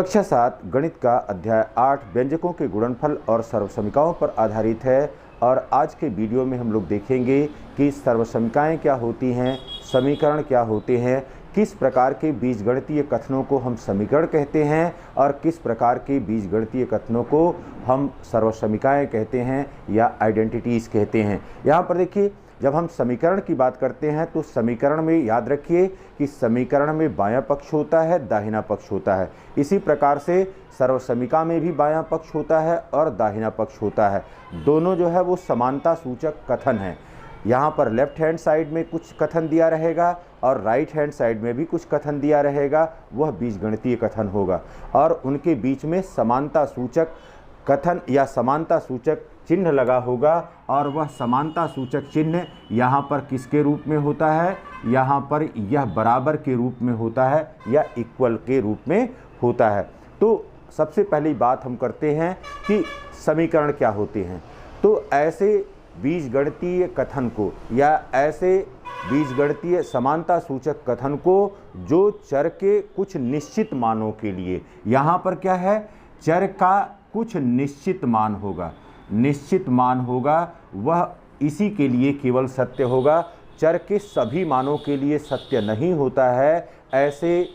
कक्षा 7 गणित का अध्याय 8 व्यंजकों के गुणनफल और सर्वसमीकाओं पर आधारित है। और आज के वीडियो में हम लोग देखेंगे कि सर्वसमीकाएं क्या होती हैं, समीकरण क्या होते हैं, किस प्रकार के बीजगणितीय कथनों को हम समीकरण कहते हैं और किस प्रकार के बीजगणितीय कथनों को हम सर्वसमीकाएं कहते हैं या आइडेंटिटीज़ कहते हैं। यहाँ पर देखिए, जब हम समीकरण की बात करते हैं तो समीकरण में याद रखिए कि समीकरण में बायां पक्ष होता है, दाहिना पक्ष होता है। इसी प्रकार से सर्वसमीका में भी बायां पक्ष होता है और दाहिना पक्ष होता है। दोनों जो है वो समानता सूचक कथन हैं। यहाँ पर लेफ्ट हैंड साइड में कुछ कथन दिया रहेगा और राइट हैंड साइड में भी कुछ कथन दिया रहेगा, वह बीजगणितीय कथन होगा। और उनके बीच में समानता सूचक कथन या समानता सूचक चिन्ह लगा होगा और वह समानता सूचक चिन्ह यहाँ पर किसके रूप में होता है, यहाँ पर यह बराबर के रूप में होता है या इक्वल के रूप में होता है। तो सबसे पहली बात हम करते हैं कि समीकरण क्या होते हैं। तो ऐसे बीजगणितीय कथन को या ऐसे बीजगणितीय समानता सूचक कथन को जो चर के कुछ निश्चित मानों के लिए, यहाँ पर क्या है, चर का कुछ निश्चित मान होगा, निश्चित मान होगा, वह इसी के लिए केवल सत्य होगा, चर के सभी मानों के लिए सत्य नहीं होता है। ऐसे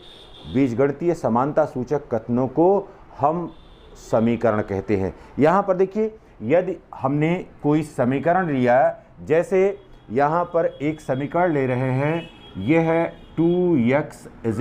बीजगणितीय समानता सूचक कथनों को हम समीकरण कहते हैं। यहाँ पर देखिए, यदि हमने कोई समीकरण लिया, जैसे यहाँ पर एक समीकरण ले रहे हैं, यह है 2x =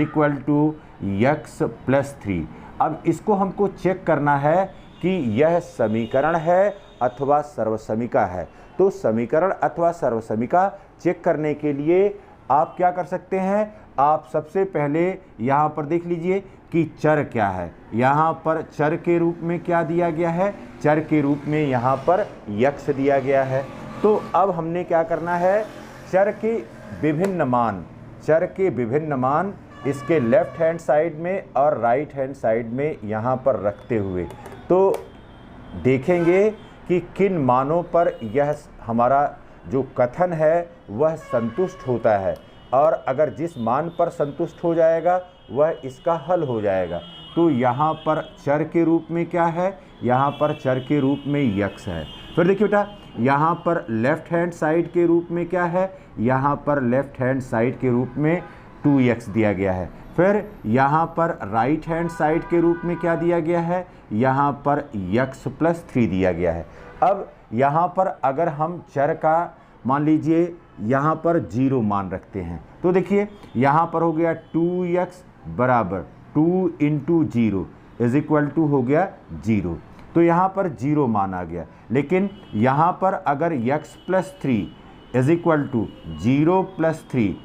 x + 3। अब इसको हमको चेक करना है कि यह समीकरण है अथवा सर्वसमीका है। तो समीकरण अथवा सर्वसमीका चेक करने के लिए आप क्या कर सकते हैं, आप सबसे पहले यहाँ पर देख लीजिए कि चर क्या है। यहाँ पर चर के रूप में क्या दिया गया है, चर के रूप में यहाँ पर x दिया गया है। तो अब हमने क्या करना है, चर के विभिन्न मान इसके लेफ्ट हैंड साइड में और राइट हैंड साइड में यहाँ पर रखते हुए तो देखेंगे कि किन मानों पर यह हमारा जो कथन है वह संतुष्ट होता है, और अगर जिस मान पर संतुष्ट हो जाएगा वह इसका हल हो जाएगा। तो यहाँ पर चर के रूप में क्या है, यहाँ पर चर के रूप में x है। फिर देखिए बेटा, यहाँ पर लेफ्ट हैंड साइड के रूप में क्या है, यहाँ पर लेफ्ट हैंड साइड के रूप में 2x दिया गया है। फिर यहाँ पर राइट हैंड साइड के रूप में क्या दिया गया है, यहाँ पर x + 3 दिया गया है। अब यहाँ पर अगर हम चर का मान लीजिए यहाँ पर 0 मान रखते हैं, तो देखिए यहाँ पर हो गया 2x = 2 × 0 = हो गया 0। तो यहाँ पर 0 मान आ गया। लेकिन यहाँ पर अगर x + 3 = 0 + 3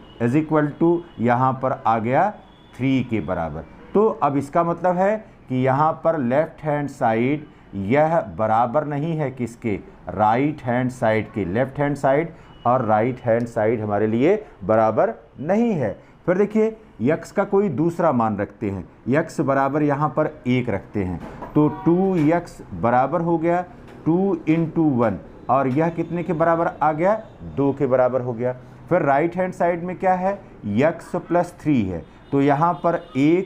यहाँ पर आ गया 3 के बराबर। तो अब इसका मतलब है कि यहाँ पर लेफ्ट हैंड साइड यह बराबर नहीं है किसके, राइट हैंड साइड के। लेफ्ट हैंड साइड और राइट हैंड साइड हमारे लिए बराबर नहीं है। फिर देखिए, x का कोई दूसरा मान रखते हैं, x बराबर यहाँ पर 1 रखते हैं, तो 2x बराबर हो गया 2 × 1 और यह कितने के बराबर आ गया, 2 के बराबर हो गया। फिर राइट हैंड साइड में क्या है, x + 3 है, तो यहाँ पर 1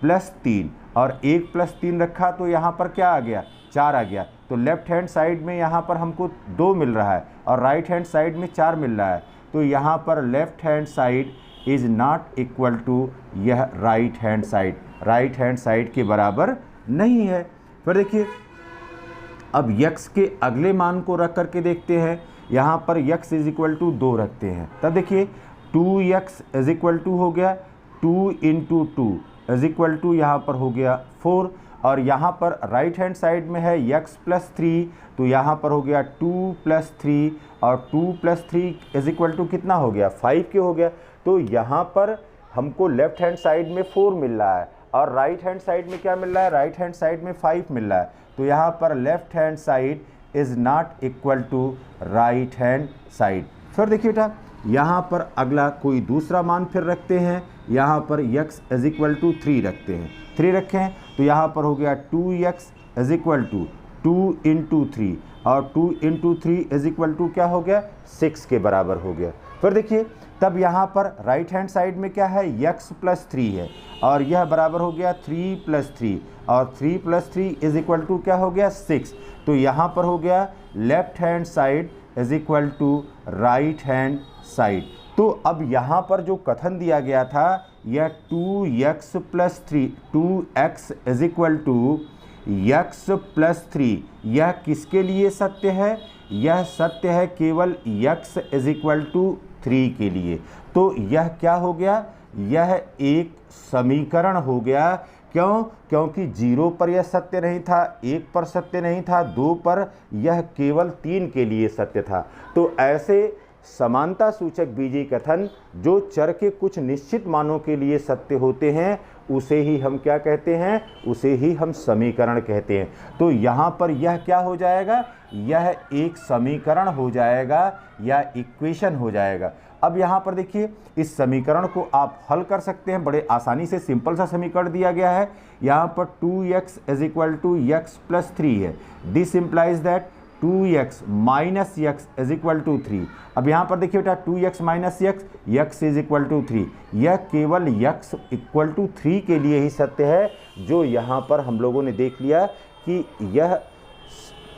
+ 3 और 1 + 3 रखा तो यहाँ पर क्या आ गया, 4 आ गया। तो लेफ्ट हैंड साइड में यहाँ पर हमको 2 मिल रहा है और राइट हैंड साइड में 4 मिल रहा है। तो यहाँ पर left hand side is not equal to यह राइट हैंड साइड के बराबर नहीं है। फिर देखिए, अब x के अगले मान को रख करके देखते हैं। यहाँ पर x = 2 रखते हैं, तब देखिए 2x = हो गया 2 × 2 यहाँ पर हो गया 4, और यहाँ पर राइट हैंड साइड में है x + 3, तो यहाँ पर हो गया 2 + 3 और 2 + 3 कितना हो गया, 5 के हो गया। तो यहाँ पर हमको लेफ्ट हैंड साइड में 4 मिल रहा है और राइट हैंड साइड में क्या मिल रहा है, राइट हैंड साइड में 5 मिल रहा है। तो यहाँ पर left hand side is not equal to right hand side. फिर देखिए बेटा, यहाँ पर अगला कोई दूसरा मान फिर रखते हैं, यहाँ पर x = 3 रखते हैं। 3 रखें तो यहाँ पर हो गया 2x = 2 × 3 और 2 × 3 क्या हो गया, 6 के बराबर हो गया। फिर देखिए, तब यहाँ पर राइट हैंड साइड में क्या है, x प्लस 3 है और यह बराबर हो गया 3 प्लस 3 और 3 प्लस 3 इज इक्वल टू क्या हो गया 6। तो यहाँ पर हो गया left hand side is equal to right hand side. तो अब यहाँ पर जो कथन दिया गया था यह 2x plus 3 2x is equal to x plus 3, यह किसके लिए सत्य है, यह सत्य है केवल x इज इक्वल टू 3 के लिए। तो यह क्या हो गया, यह एक समीकरण हो गया। क्यों, क्योंकि 0 पर यह सत्य नहीं था, 1 पर सत्य नहीं था, 2 पर, यह केवल 3 के लिए सत्य था। तो ऐसे समानता सूचक बीजीय कथन जो चर के कुछ निश्चित मानों के लिए सत्य होते हैं उसे ही हम क्या कहते हैं, उसे ही हम समीकरण कहते हैं। तो यहाँ पर यह क्या हो जाएगा, यह एक समीकरण हो जाएगा या इक्वेशन हो जाएगा। अब यहाँ पर देखिए इस समीकरण को आप हल कर सकते हैं बड़े आसानी से। सिंपल सा समीकरण दिया गया है, यहाँ पर 2x is equal to x plus 3 है। This implies that 2x minus x is equal to 3। अब यहाँ पर देखिए बेटा 2x minus x is equal to 3, यह केवल x इक्वल टू 3 के लिए ही सत्य है। जो यहाँ पर हम लोगों ने देख लिया कि यह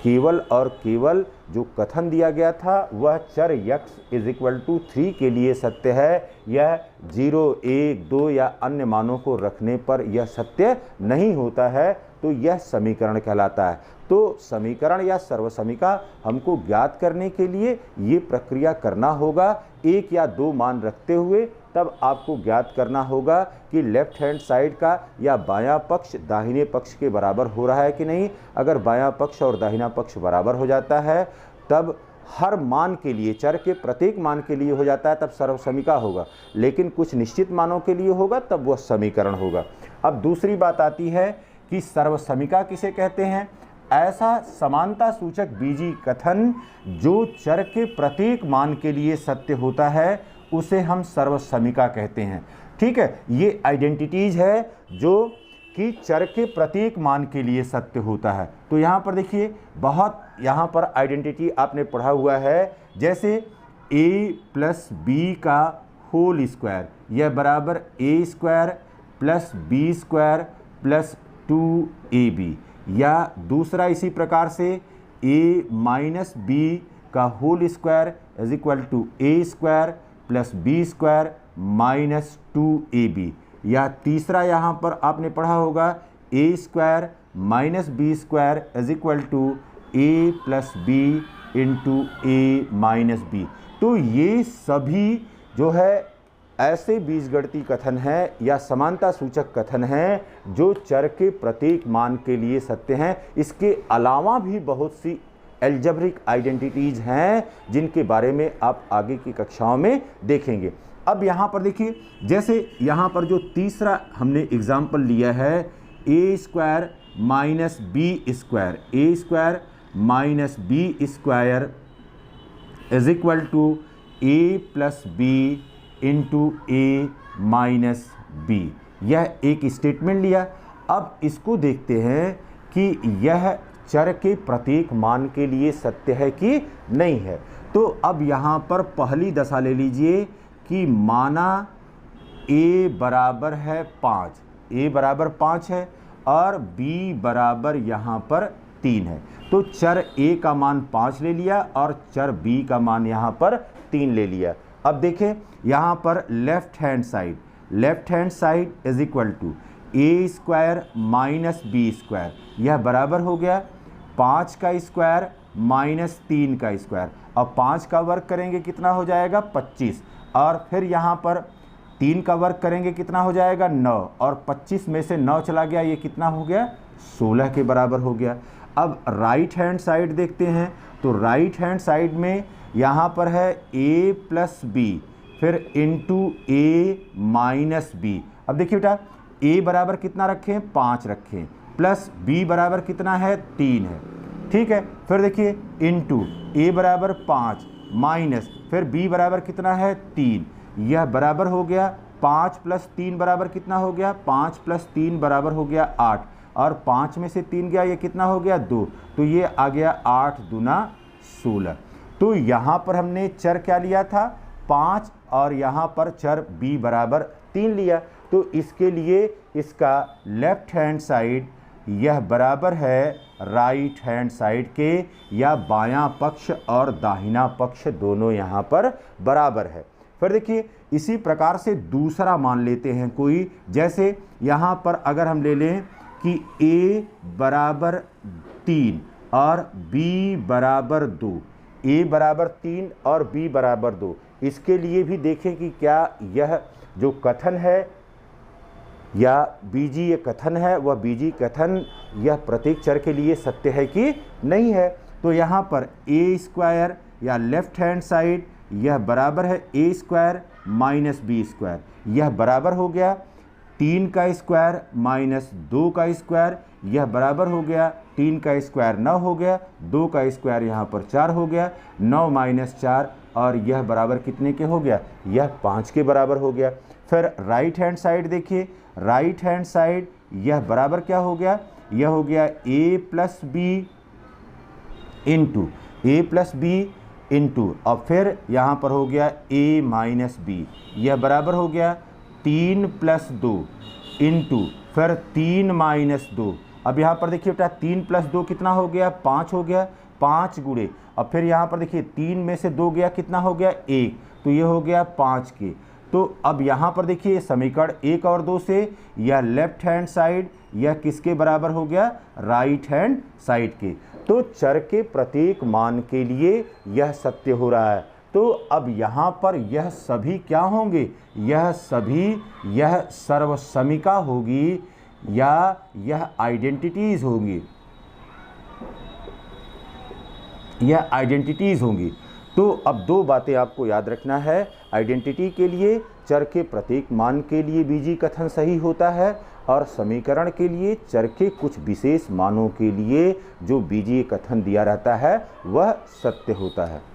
केवल और केवल जो कथन दिया गया था वह चर x इज इक्वल टू 3 के लिए सत्य है। यह 0, 1, 2 या अन्य मानों को रखने पर यह सत्य नहीं होता है। तो यह समीकरण कहलाता है। तो समीकरण या सर्वसमीका हमको ज्ञात करने के लिए ये प्रक्रिया करना होगा, 1 या 2 मान रखते हुए तब आपको ज्ञात करना होगा कि लेफ्ट हैंड साइड का या बायां पक्ष दाहिने पक्ष के बराबर हो रहा है कि नहीं। अगर बायां पक्ष और दाहिना पक्ष बराबर हो जाता है तब हर मान के लिए, चर के प्रत्येक मान के लिए हो जाता है तब सर्वसमीका होगा, लेकिन कुछ निश्चित मानों के लिए होगा तब वह समीकरण होगा। अब दूसरी बात आती है कि सर्वसमीका किसे कहते हैं। ऐसा समानता सूचक बीजीय कथन जो चर के प्रत्येक मान के लिए सत्य होता है उसे हम सर्वसमीका कहते हैं। ठीक है, ये आइडेंटिटीज है जो कि चर के प्रत्येक मान के लिए सत्य होता है। तो यहाँ पर देखिए बहुत यहाँ पर आइडेंटिटी आपने पढ़ा हुआ है, जैसे a प्लस बी का होल स्क्वायर यह बराबर a square plus B square plus 2ab, या दूसरा इसी प्रकार से a माइनस बी का whole square is equal to a square plus B square minus 2ab, या तीसरा यहाँ पर आपने पढ़ा होगा a square minus B square is equal to a plus B into a minus B. तो ये सभी जो है ऐसे बीजगणितीय कथन हैं या समानता सूचक कथन हैं जो चर के प्रत्येक मान के लिए सत्य हैं। इसके अलावा भी बहुत सी एल्जेब्रिक आइडेंटिटीज हैं जिनके बारे में आप आगे की कक्षाओं में देखेंगे। अब यहाँ पर देखिए, जैसे यहाँ पर जो तीसरा हमने एग्जाम्पल लिया है a square minus B square, a square minus B square is equal to a plus B into A minus B, यह एक स्टेटमेंट लिया। अब इसको देखते हैं कि यह चर के प्रत्येक मान के लिए सत्य है कि नहीं है। तो अब यहाँ पर पहली दशा ले लीजिए कि माना a बराबर है 5, a बराबर 5 है और b बराबर यहाँ पर 3 है। तो चर a का मान 5 ले लिया और चर b का मान यहाँ पर 3 ले लिया। अब देखें यहाँ पर left hand side is equal to a square minus B square, यह बराबर हो गया 5 का स्क्वायर माइनस 3 का स्क्वायर। अब 5 का वर्ग करेंगे कितना हो जाएगा 25, और फिर यहाँ पर 3 का वर्ग करेंगे कितना हो जाएगा 9, और 25 में से 9 चला गया, ये कितना हो गया 16 के बराबर हो गया। अब राइट हैंड साइड देखते हैं, तो राइट हैंड साइड में यहाँ पर है a प्लस बी फिर इंटू a माइनस बी। अब देखिए बेटा a बराबर कितना रखें 5 रखें, प्लस b बराबर कितना है 3 है। ठीक है, फिर देखिए इंटू a बराबर 5 माइनस फिर b बराबर कितना है 3, यह बराबर हो गया 5 प्लस 3 बराबर कितना हो गया 5 प्लस 3 बराबर हो गया 8, और 5 में से 3 गया, ये कितना हो गया 2, तो ये आ गया 8 दूना 16। तो यहाँ पर हमने चर क्या लिया था 5 और यहाँ पर चर b बराबर 3 लिया। तो इसके लिए इसका लेफ्ट हैंड साइड यह बराबर है राइट हैंड साइड के, या बायां पक्ष और दाहिना पक्ष दोनों यहाँ पर बराबर है। फिर देखिए इसी प्रकार से दूसरा मान लेते हैं कोई, जैसे यहाँ पर अगर हम ले लें कि a बराबर 3 और b बराबर 2, a बराबर 3 और b बराबर 2, इसके लिए भी देखें कि क्या यह जो कथन है या बीजीय कथन है वह बीजीय कथन यह प्रत्येक चर के लिए सत्य है कि नहीं है। तो यहाँ पर a स्क्वायर या लेफ्ट हैंड साइड यह बराबर है a square minus B square, यह बराबर हो गया 3 का स्क्वायर माइनस 2 का स्क्वायर, यह बराबर हो गया 3 का स्क्वायर 9 हो गया, 2 का स्क्वायर यहाँ पर 4 हो गया, 9 माइनस 4, और यह बराबर कितने के हो गया, यह 5 के बराबर हो गया। फिर राइट हैंड साइड देखिए, राइट हैंड साइड यह बराबर क्या हो गया, यह हो गया a प्लस बी इंटू और फिर यहाँ पर हो गया a माइनस बी, यह बराबर हो गया 3 प्लस 2 इंटू फिर 3 माइनस 2। अब यहाँ पर देखिए बेटा 3 प्लस 2 कितना हो गया, 5 हो गया, 5 गुणे, अब फिर यहाँ पर देखिए 3 में से 2 गया, कितना हो गया 1, तो ये हो गया 5 के। तो अब यहाँ पर देखिए समीकरण 1 और 2 से यह लेफ्ट हैंड साइड यह किसके बराबर हो गया, राइट हैंड साइड के। तो चर के प्रत्येक मान के लिए यह सत्य हो रहा है। तो अब यहाँ पर यह सभी क्या होंगे, यह सभी यह सर्वसमिका होगी या यह आइडेंटिटीज होंगी, यह आइडेंटिटीज होंगी। तो अब दो बातें आपको याद रखना है, आइडेंटिटी के लिए चर के प्रत्येक मान के लिए बीजीय कथन सही होता है, और समीकरण के लिए चर के कुछ विशेष मानों के लिए जो बीजीय कथन दिया रहता है वह सत्य होता है।